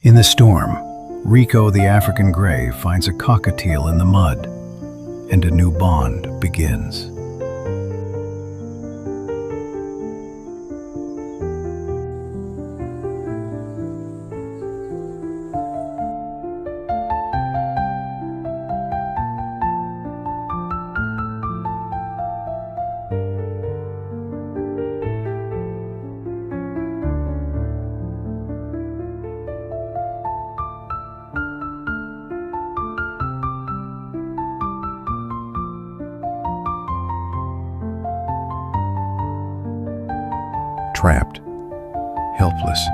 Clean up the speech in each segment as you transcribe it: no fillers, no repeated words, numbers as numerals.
In the storm, Rico the African gray finds a cockatiel in the mud, and a new bond begins. Trapped, helpless,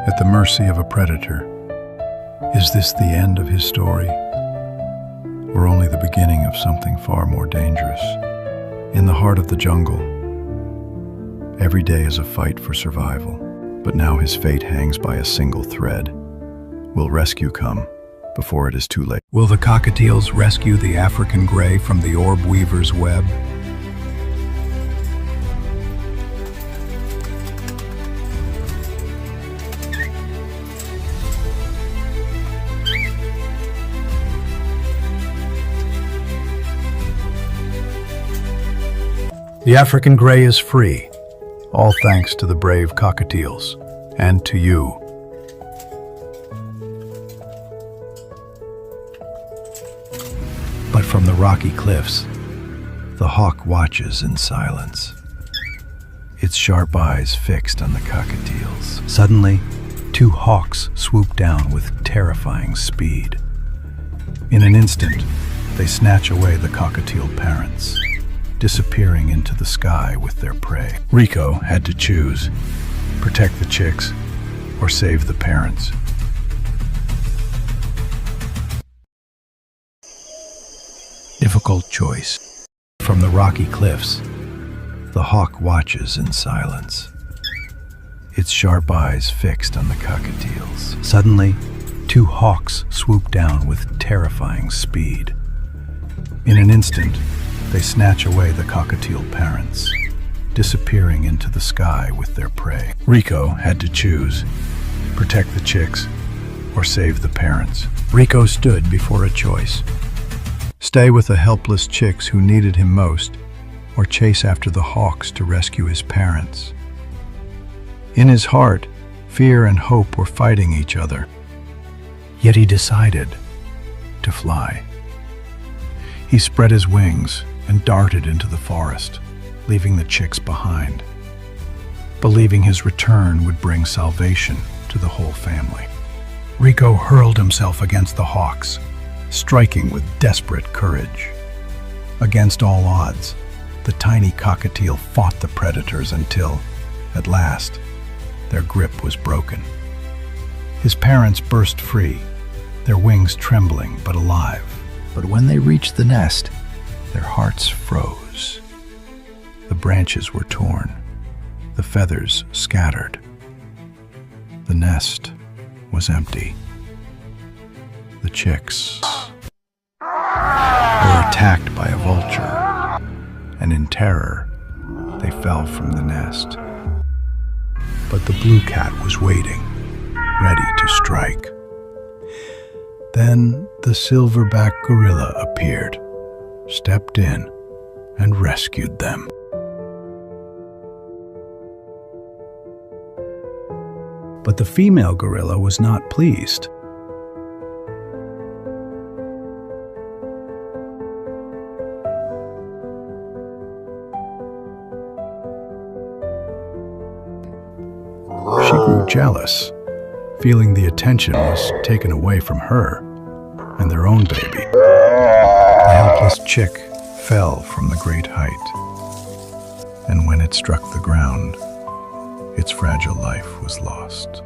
at the mercy of a predator. Is this the end of his story? Or only the beginning of something far more dangerous? In the heart of the jungle, every day is a fight for survival, but now his fate hangs by a single thread. Will rescue come before it is too late? Will the cockatiels rescue the African gray from the orb weaver's web? The African gray is free, all thanks to the brave cockatiels, and to you. But from the rocky cliffs, the hawk watches in silence, its sharp eyes fixed on the cockatiels. Suddenly, two hawks swoop down with terrifying speed. In an instant, they snatch away the cockatiel parents, disappearing into the sky with their prey. Rico had to choose: protect the chicks or save the parents. Difficult choice. From the rocky cliffs, the hawk watches in silence, its sharp eyes fixed on the cockatiels. Suddenly, two hawks swoop down with terrifying speed. In an instant, they snatch away the cockatiel parents, disappearing into the sky with their prey. Rico had to choose: protect the chicks or save the parents. Rico stood before a choice: stay with the helpless chicks who needed him most, or chase after the hawks to rescue his parents. In his heart, fear and hope were fighting each other. Yet he decided to fly. He spread his wings and darted into the forest, leaving the chicks behind, believing his return would bring salvation to the whole family. Rico hurled himself against the hawks, striking with desperate courage. Against all odds, the tiny cockatiel fought the predators until, at last, their grip was broken. His parents burst free, their wings trembling but alive. But when they reached the nest, their hearts froze. The branches were torn, the feathers scattered. The nest was empty. The chicks were attacked by a vulture, and in terror, they fell from the nest. But the blue cat was waiting, ready to strike. Then the silverback gorilla appeared, stepped in, and rescued them. But the female gorilla was not pleased. She grew jealous, feeling the attention was taken away from her and their own baby. The helpless chick fell from the great height, and when it struck the ground, its fragile life was lost.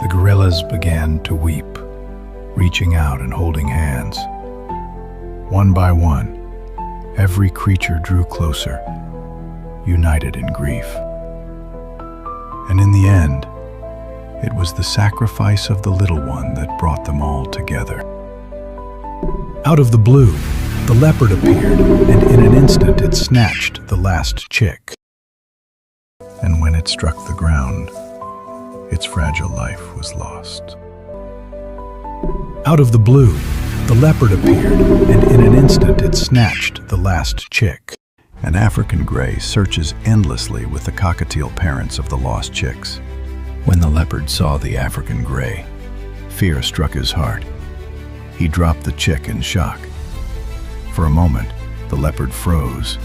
The gorillas began to weep, reaching out and holding hands. One by one, every creature drew closer, united in grief. And in the end, it was the sacrifice of the little one that brought them all together. Out of the blue, the leopard appeared, and in an instant it snatched the last chick. And when it struck the ground, its fragile life was lost. Out of the blue, the leopard appeared, and in an instant it snatched the last chick. An African gray searches endlessly with the cockatiel parents of the lost chicks. When the leopard saw the African gray, fear struck his heart. He dropped the chick in shock. For a moment, the leopard froze,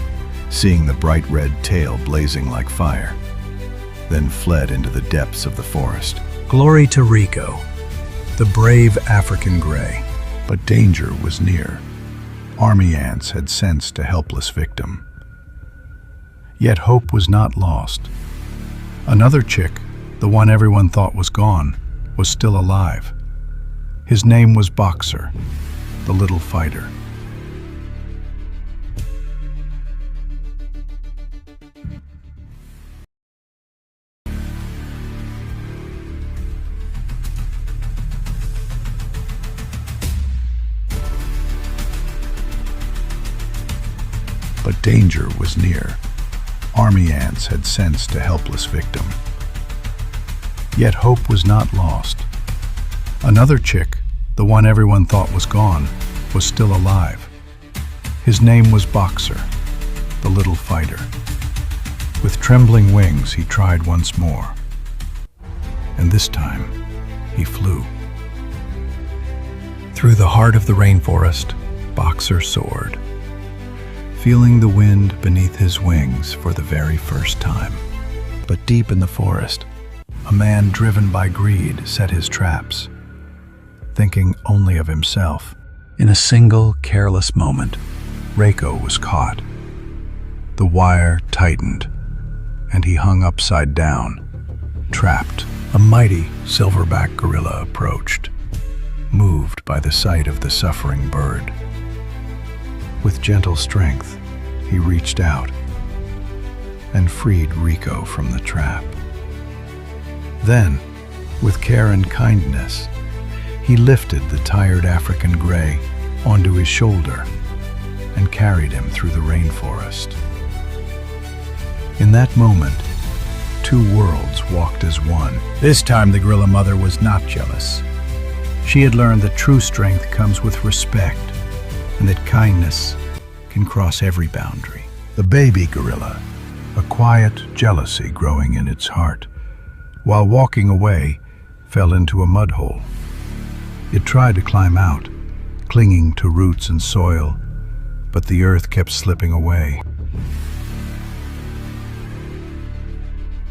seeing the bright red tail blazing like fire, then fled into the depths of the forest. Glory to Rico, the brave African gray. But danger was near. Army ants had sensed a helpless victim. Yet hope was not lost. Another chick, the one everyone thought was gone, was still alive. His name was Boxer, the little fighter. But danger was near. Army ants had sensed a helpless victim. Yet hope was not lost. Another chick, the one everyone thought was gone, was still alive. His name was Boxer, the little fighter. With trembling wings, he tried once more. And this time, he flew. Through the heart of the rainforest, Boxer soared, feeling the wind beneath his wings for the very first time. But deep in the forest, a man driven by greed set his traps, thinking only of himself. In a single careless moment, Rico was caught. The wire tightened, and he hung upside down, trapped. A mighty silverback gorilla approached, moved by the sight of the suffering bird. With gentle strength, he reached out and freed Rico from the trap. Then, with care and kindness, he lifted the tired African gray onto his shoulder and carried him through the rainforest. In that moment, two worlds walked as one. This time the gorilla mother was not jealous. She had learned that true strength comes with respect, and that kindness can cross every boundary. The baby gorilla, a quiet jealousy growing in its heart, while walking away, fell into a mud hole. It tried to climb out, clinging to roots and soil, but the earth kept slipping away.